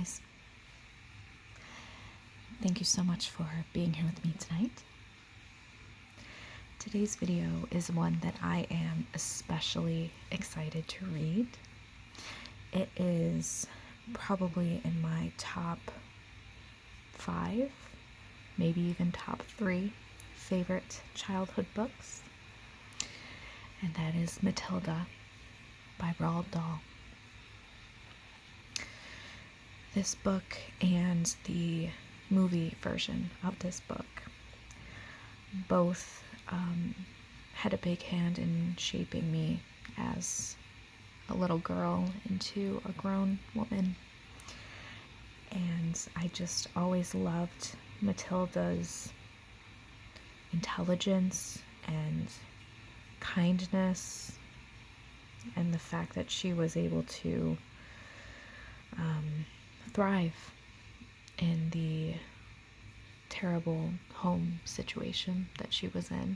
guys. Thank you so much for being here with me tonight. Today's video is one that I am especially excited to read. It is probably in my top 5, maybe even top 3 favorite childhood books, and that is Matilda by Roald Dahl. This book and the movie version of this book both had a big hand in shaping me as a little girl into a grown woman. And I just always loved Matilda's intelligence and kindness, and the fact that she was able to thrive in the terrible home situation that she was in,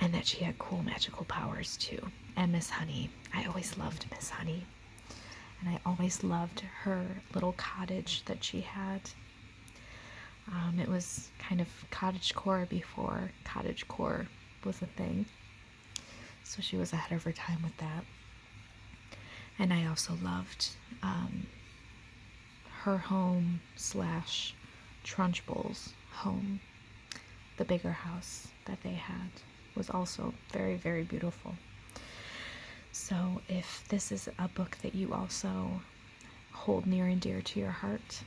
and that she had cool magical powers too. And Miss Honey, I always loved Miss Honey, and I always loved her little cottage that she had. It was kind of cottagecore before cottagecore was a thing, so she was ahead of her time with that. And I also loved her home slash Trunchbull's home. The bigger house that they had was also very, very beautiful. So if this is a book that you also hold near and dear to your heart,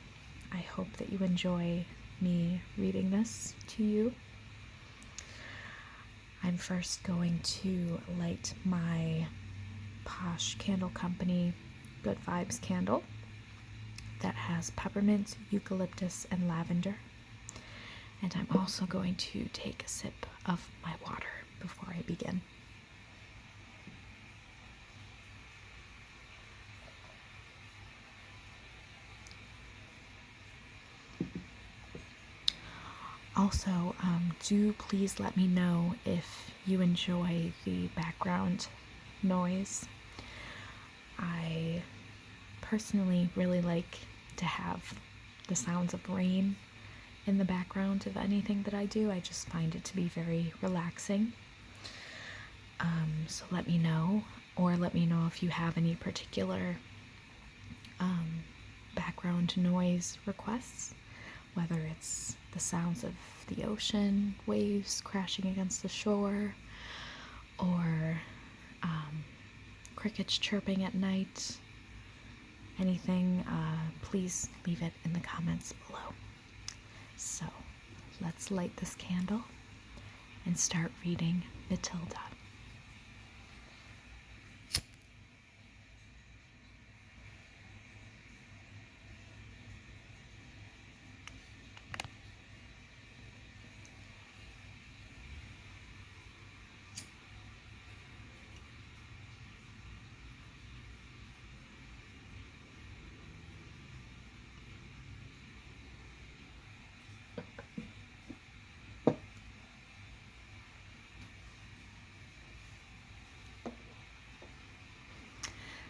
I hope that you enjoy me reading this to you. I'm first going to light my Posh Candle Company Good Vibes candle that has peppermint, eucalyptus, and lavender. And I'm also going to take a sip of my water before I begin. Also, do please let me know if you enjoy the background noise. I personally really like to have the sounds of rain in the background of anything that I do. I just find it to be very relaxing. So let me know, or let me know if you have any particular background noise requests, whether it's the sounds of the ocean, waves crashing against the shore, or crickets chirping at night, anything, please leave it in the comments below. So let's light this candle and start reading Matilda.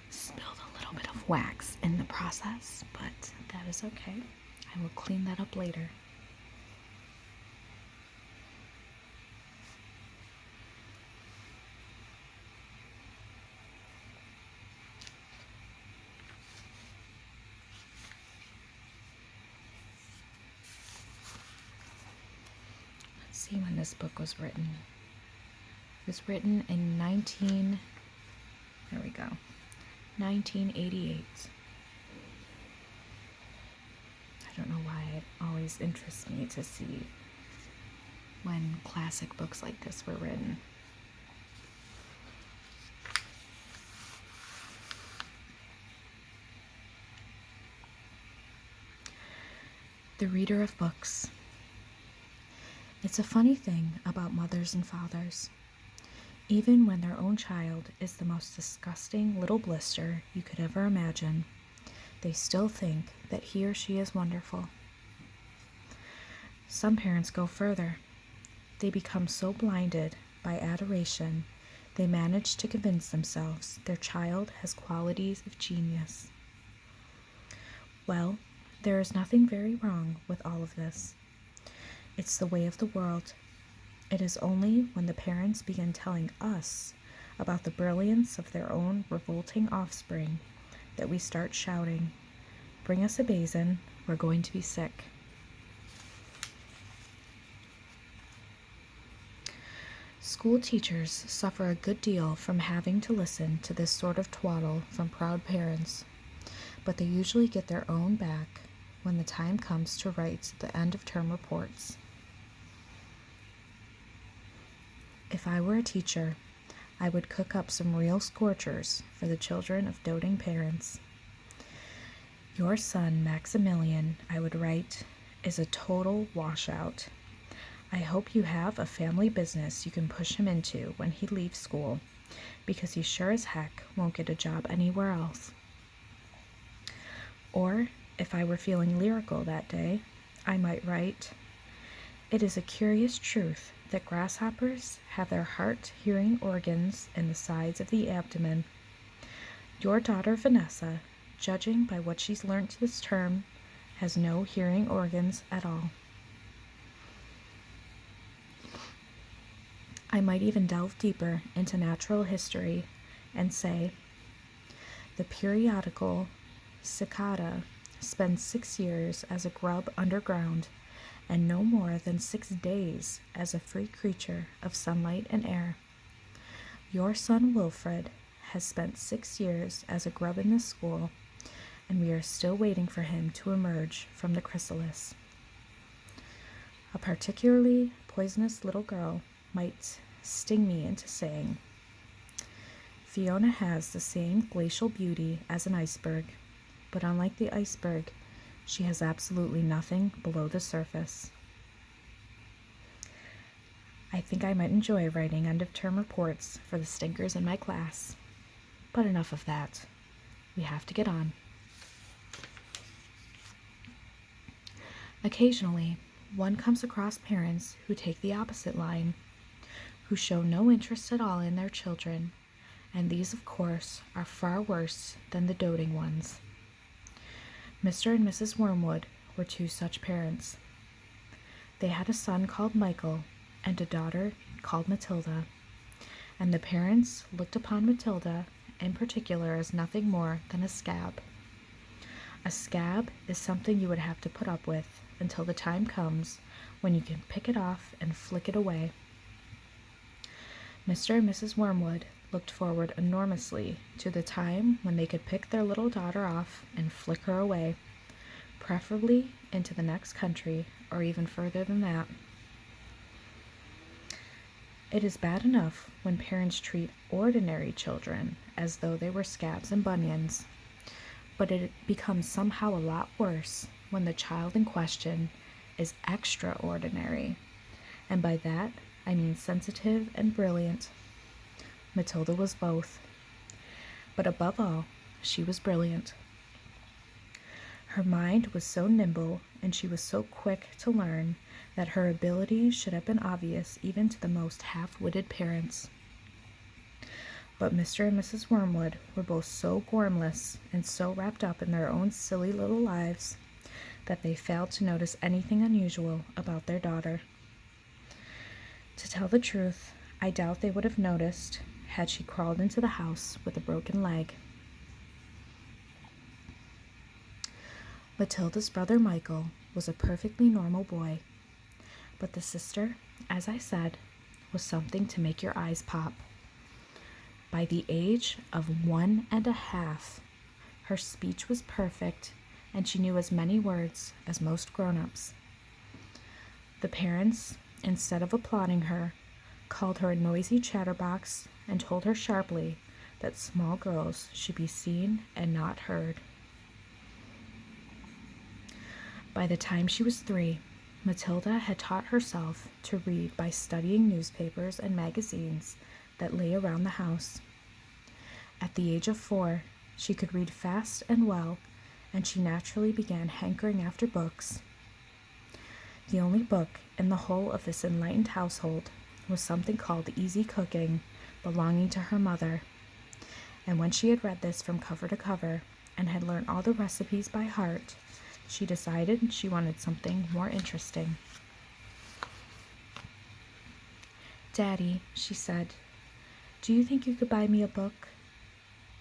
Spilled a little bit of wax in the process, but that is okay. I will clean that up later. Let's see when this book was written. It was written in 1988. I don't know why it always interests me to see when classic books like this were written. The reader of books. It's a funny thing about mothers and fathers. Even when their own child is the most disgusting little blister you could ever imagine, they still think that he or she is wonderful. Some parents go further. They become so blinded by adoration, they manage to convince themselves their child has qualities of genius. Well, there is nothing very wrong with all of this. It's the way of the world. It is only when the parents begin telling us about the brilliance of their own revolting offspring that we start shouting, "Bring us a basin, we're going to be sick." School teachers suffer a good deal from having to listen to this sort of twaddle from proud parents, but they usually get their own back when the time comes to write the end-of-term reports. If I were a teacher, I would cook up some real scorchers for the children of doting parents. Your son, Maximilian, I would write, is a total washout. I hope you have a family business you can push him into when he leaves school, because he sure as heck won't get a job anywhere else. Or, if I were feeling lyrical that day, I might write, "It is a curious truth that grasshoppers have their heart-hearing organs in the sides of the abdomen. Your daughter Vanessa, judging by what she's learnt this term, has no hearing organs at all." I might even delve deeper into natural history and say, the periodical cicada spends 6 years as a grub underground and no more than 6 days as a free creature of sunlight and air. Your son Wilfred has spent 6 years as a grub in this school, and we are still waiting for him to emerge from the chrysalis. A particularly poisonous little girl might sting me into saying, "Fiona has the same glacial beauty as an iceberg, but unlike the iceberg, she has absolutely nothing below the surface." I think I might enjoy writing end-of-term reports for the stinkers in my class. But enough of that. We have to get on. Occasionally, one comes across parents who take the opposite line, who show no interest at all in their children, and these, of course, are far worse than the doting ones. Mr. and Mrs. Wormwood were 2 such parents. They had a son called Michael and a daughter called Matilda, and the parents looked upon Matilda in particular as nothing more than a scab. A scab is something you would have to put up with until the time comes when you can pick it off and flick it away. Mr. and Mrs. Wormwood looked forward enormously to the time when they could pick their little daughter off and flick her away, preferably into the next country or even further than that. It is bad enough when parents treat ordinary children as though they were scabs and bunions, but it becomes somehow a lot worse when the child in question is extraordinary, and by that I mean sensitive and brilliant. Matilda was both, but above all, she was brilliant. Her mind was so nimble and she was so quick to learn that her ability should have been obvious even to the most half-witted parents. But Mr. and Mrs. Wormwood were both so gormless and so wrapped up in their own silly little lives that they failed to notice anything unusual about their daughter. To tell the truth, I doubt they would have noticed had she crawled into the house with a broken leg. Matilda's brother Michael was a perfectly normal boy, but the sister, as I said, was something to make your eyes pop. By the age of 1.5, her speech was perfect, and she knew as many words as most grown-ups. The parents, instead of applauding her, called her a noisy chatterbox and told her sharply that small girls should be seen and not heard. By the time she was 3, Matilda had taught herself to read by studying newspapers and magazines that lay around the house. At the age of 4, she could read fast and well, and she naturally began hankering after books. The only book in the whole of this enlightened household was something called Easy Cooking, belonging to her mother, and when she had read this from cover to cover, and had learned all the recipes by heart, she decided she wanted something more interesting. "Daddy," she said, "do you think you could buy me a book?"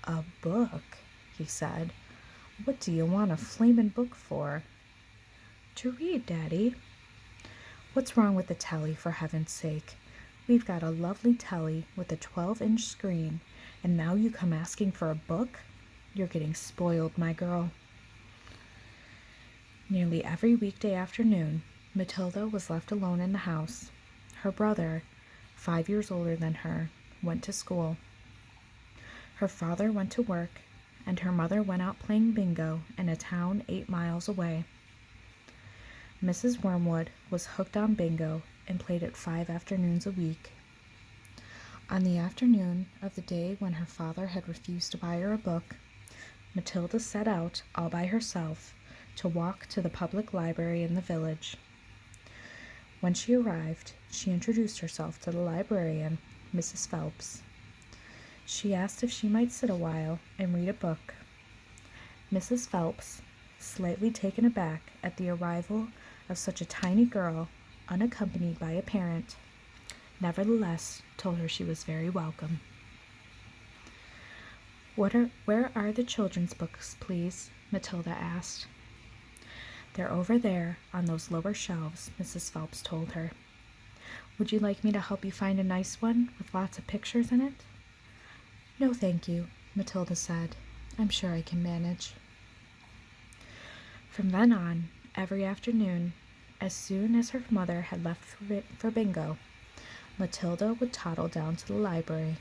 "A book?" he said. "What do you want a flamin' book for?" "To read, Daddy." "What's wrong with the telly, for heaven's sake? We've got a lovely telly with a 12-inch screen, and now you come asking for a book? You're getting spoiled, my girl." Nearly every weekday afternoon, Matilda was left alone in the house. Her brother, 5 years older than her, went to school. Her father went to work, and her mother went out playing bingo in a town 8 miles away. Mrs. Wormwood was hooked on bingo and played it 5 afternoons a week. On the afternoon of the day when her father had refused to buy her a book, Matilda set out all by herself to walk to the public library in the village. When she arrived, she introduced herself to the librarian, Mrs. Phelps. She asked if she might sit a while and read a book. Mrs. Phelps, slightly taken aback at the arrival of such a tiny girl, unaccompanied by a parent, nevertheless told her she was very welcome. Where are the children's books, please?" Matilda asked. "They're over there on those lower shelves," Mrs. Phelps told her. "Would you like me to help you find a nice one with lots of pictures in it?" "No, thank you," Matilda said. "I'm sure I can manage." From then on, every afternoon, as soon as her mother had left for bingo, Matilda would toddle down to the library.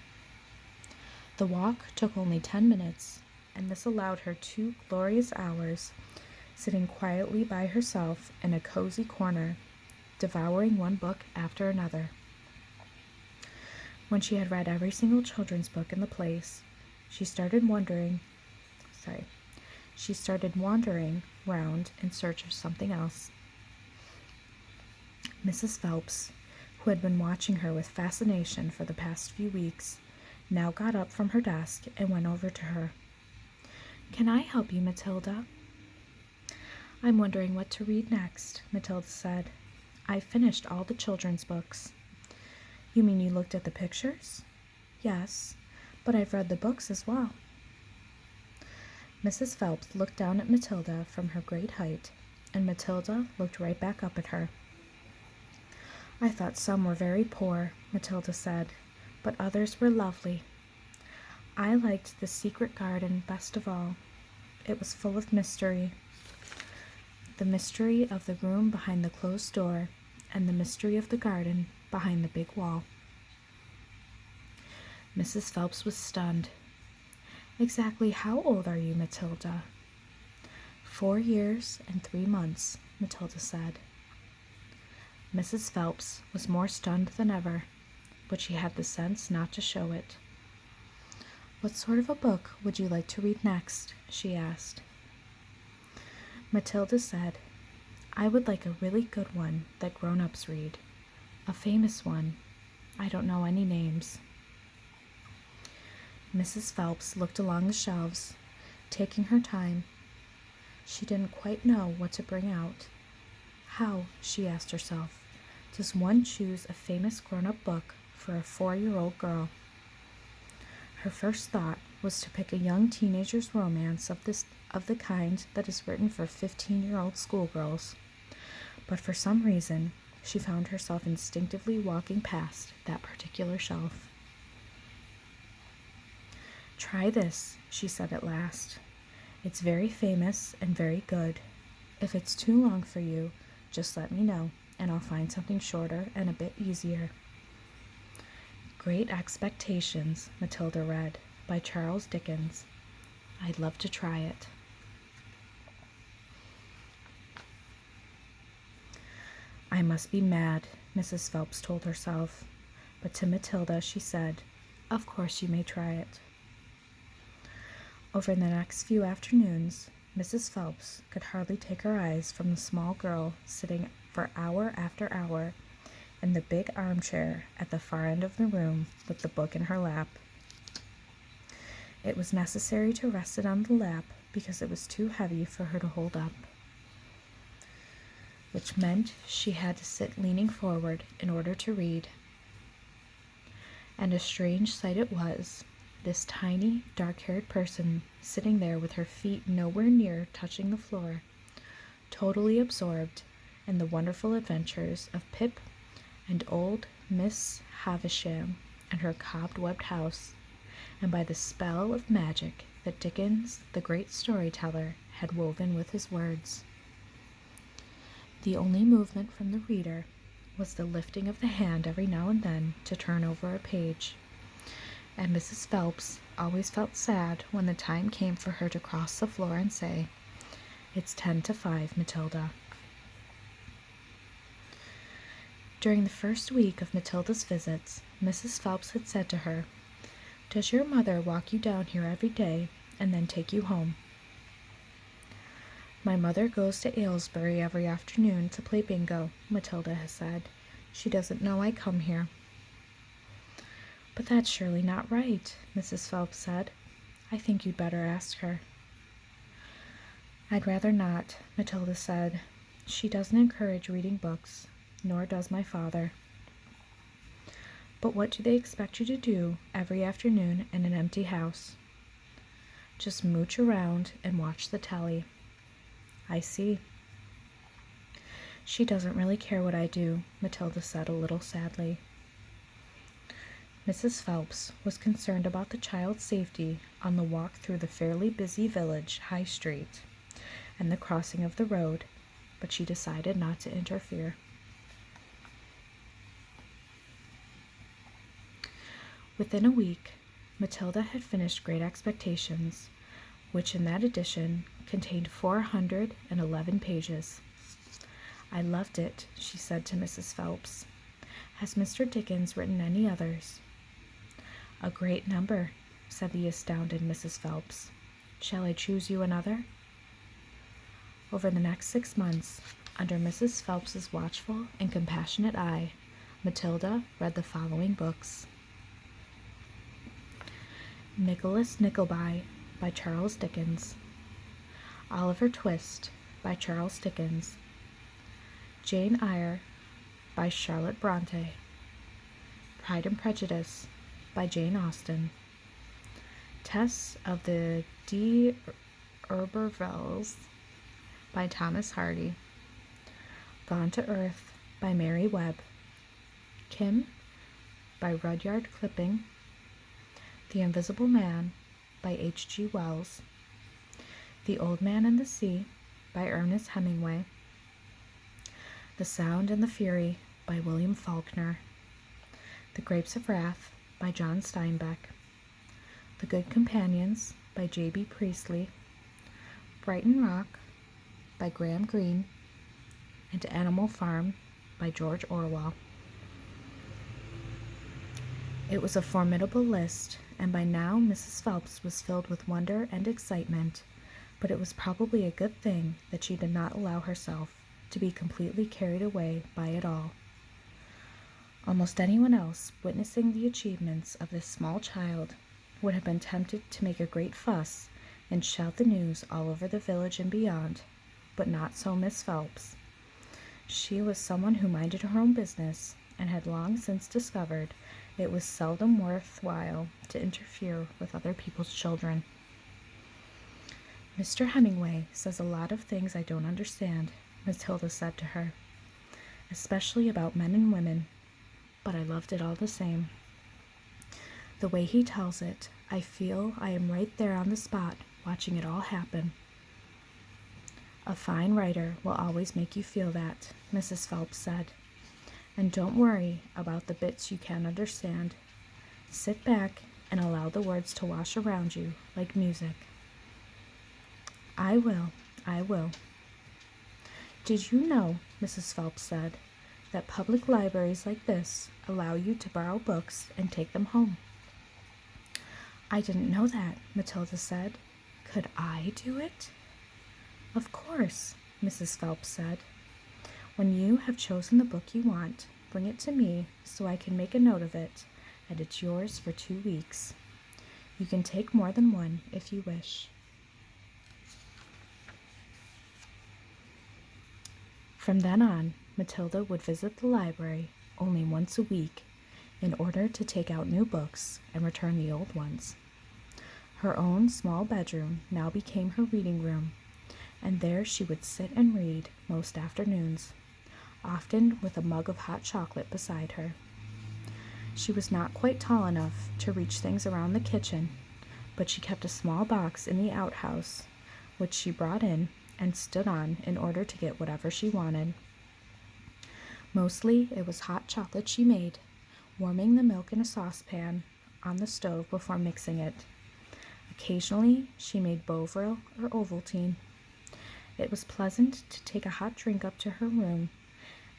The walk took only 10 minutes, and this allowed her 2 glorious hours sitting quietly by herself in a cozy corner, devouring one book after another. When she had read every single children's book in the place, she started wandering round in search of something else. Mrs. Phelps, who had been watching her with fascination for the past few weeks, now got up from her desk and went over to her. "Can I help you, Matilda?" "I'm wondering what to read next," Matilda said. "I've finished all the children's books." "You mean you looked at the pictures?" "Yes, but I've read the books as well." Mrs. Phelps looked down at Matilda from her great height, and Matilda looked right back up at her. "I thought some were very poor," Matilda said, "but others were lovely. I liked The Secret Garden best of all. It was full of mystery. The mystery of the room behind the closed door, and the mystery of the garden behind the big wall." Mrs. Phelps was stunned. "Exactly how old are you, Matilda?" 4 years and 3 months, Matilda said. Mrs. Phelps was more stunned than ever, but she had the sense not to show it. "What sort of a book would you like to read next?" she asked. Matilda said, "I would like a really good one that grown-ups read. A famous one. I don't know any names." Mrs. Phelps looked along the shelves, taking her time. She didn't quite know what to bring out. How, she asked herself, does one choose a famous grown-up book for a 4-year-old girl? Her first thought was to pick a young teenager's romance of the kind that is written for 15-year-old schoolgirls. But for some reason, she found herself instinctively walking past that particular shelf. "Try this," she said at last. "It's very famous and very good. If it's too long for you, just let me know, and I'll find something shorter and a bit easier." Great Expectations, Matilda read, by Charles Dickens. I'd love to try it. "I must be mad," Mrs. Phelps told herself, but to Matilda she said, "Of course you may try it." Over the next few afternoons, Mrs. Phelps could hardly take her eyes from the small girl sitting for hour after hour in the big armchair at the far end of the room with the book in her lap. It was necessary to rest it on the lap because it was too heavy for her to hold up, which meant she had to sit leaning forward in order to read. And a strange sight it was, this tiny, dark-haired person sitting there with her feet nowhere near touching the floor, totally absorbed in the wonderful adventures of Pip and old Miss Havisham and her cobwebbed house, and by the spell of magic that Dickens, the great storyteller, had woven with his words. The only movement from the reader was the lifting of the hand every now and then to turn over a page, and Mrs. Phelps always felt sad when the time came for her to cross the floor and say, "It's 10 to 5, Matilda." During the first week of Matilda's visits, Mrs. Phelps had said to her, "Does your mother walk you down here every day and then take you home?" "My mother goes to Aylesbury every afternoon to play bingo," Matilda has said. "She doesn't know I come here." "But that's surely not right," Mrs. Phelps said. "I think you'd better ask her." "I'd rather not," Matilda said. "She doesn't encourage reading books, nor does my father." "But what do they expect you to do every afternoon in an empty house?" "Just mooch around and watch the telly." "I see." "She doesn't really care what I do," Matilda said a little sadly. Mrs. Phelps was concerned about the child's safety on the walk through the fairly busy village high street and the crossing of the road, but she decided not to interfere. Within a week, Matilda had finished Great Expectations, which in that edition contained 411 pages. "I loved it," she said to Mrs. Phelps. "Has Mr. Dickens written any others?" "A great number," said the astounded Mrs. Phelps. "Shall I choose you another?" Over the next 6 months, under Mrs. Phelps's watchful and compassionate eye, Matilda read the following books: Nicholas Nickleby by Charles Dickens, Oliver Twist by Charles Dickens, Jane Eyre by Charlotte Bronte, Pride and Prejudice by Jane Austen, Tess of the D'Urbervilles by Thomas Hardy, Gone to Earth by Mary Webb, Kim by Rudyard Kipling, The Invisible Man by H.G. Wells, The Old Man and the Sea by Ernest Hemingway, The Sound and the Fury by William Faulkner, The Grapes of Wrath by John Steinbeck, The Good Companions by J.B. Priestley, Brighton Rock by Graham Greene, and Animal Farm by George Orwell. It was a formidable list, and by now Mrs. Phelps was filled with wonder and excitement, but it was probably a good thing that she did not allow herself to be completely carried away by it all. Almost anyone else witnessing the achievements of this small child would have been tempted to make a great fuss and shout the news all over the village and beyond, but not so Miss Phelps. She was someone who minded her own business and had long since discovered it was seldom worthwhile to interfere with other people's children. "Mr. Hemingway says a lot of things I don't understand," Matilda said to her, "especially about men and women, but I loved it all the same. The way he tells it, I feel I am right there on the spot watching it all happen." "A fine writer will always make you feel that," Mrs. Phelps said. "And don't worry about the bits you can't understand. Sit back and allow the words to wash around you like music." I will. "Did you know," Mrs. Phelps said, "that public libraries like this allow you to borrow books and take them home?" "I didn't know that," Matilda said. "Could I do it?" "Of course," Mrs. Phelps said. "When you have chosen the book you want, bring it to me so I can make a note of it, and it's yours for 2 weeks. You can take more than one if you wish." From then on, Matilda would visit the library only once a week in order to take out new books and return the old ones. Her own small bedroom now became her reading room, and there she would sit and read most afternoons, often with a mug of hot chocolate beside her. She was not quite tall enough to reach things around the kitchen, but she kept a small box in the outhouse, which she brought in and stood on in order to get whatever she wanted. Mostly it was hot chocolate she made, warming the milk in a saucepan on the stove before mixing it. Occasionally she made Bovril or Ovaltine. It was pleasant to take a hot drink up to her room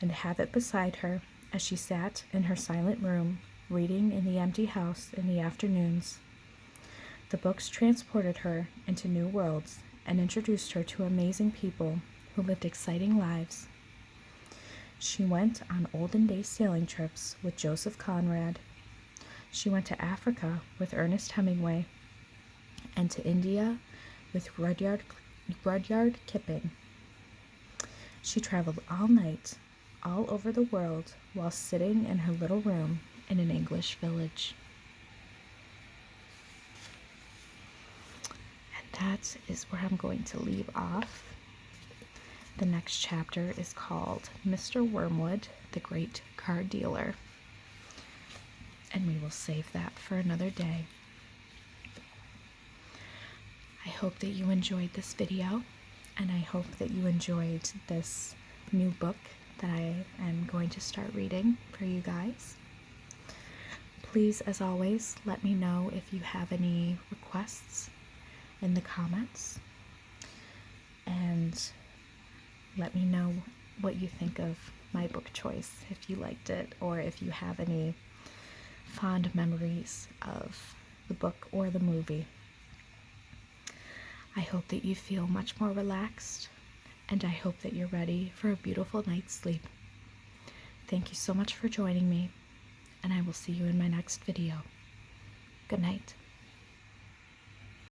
and have it beside her as she sat in her silent room, reading in the empty house in the afternoons. The books transported her into new worlds and introduced her to amazing people who lived exciting lives. She went on olden-day sailing trips with Joseph Conrad. She went to Africa with Ernest Hemingway, and to India with Rudyard Kipling. She traveled all night, all over the world, while sitting in her little room in an English village. And that is where I'm going to leave off. The next chapter is called Mr. Wormwood, the Great Car Dealer. And we will save that for another day. I hope that you enjoyed this video, and I hope that you enjoyed this new book that I am going to start reading for you guys. Please, as always, let me know if you have any requests in the comments, and let me know what you think of my book choice, if you liked it, or if you have any fond memories of the book or the movie. I hope that you feel much more relaxed, and I hope that you're ready for a beautiful night's sleep. Thank you so much for joining me, and I will see you in my next video. Good night.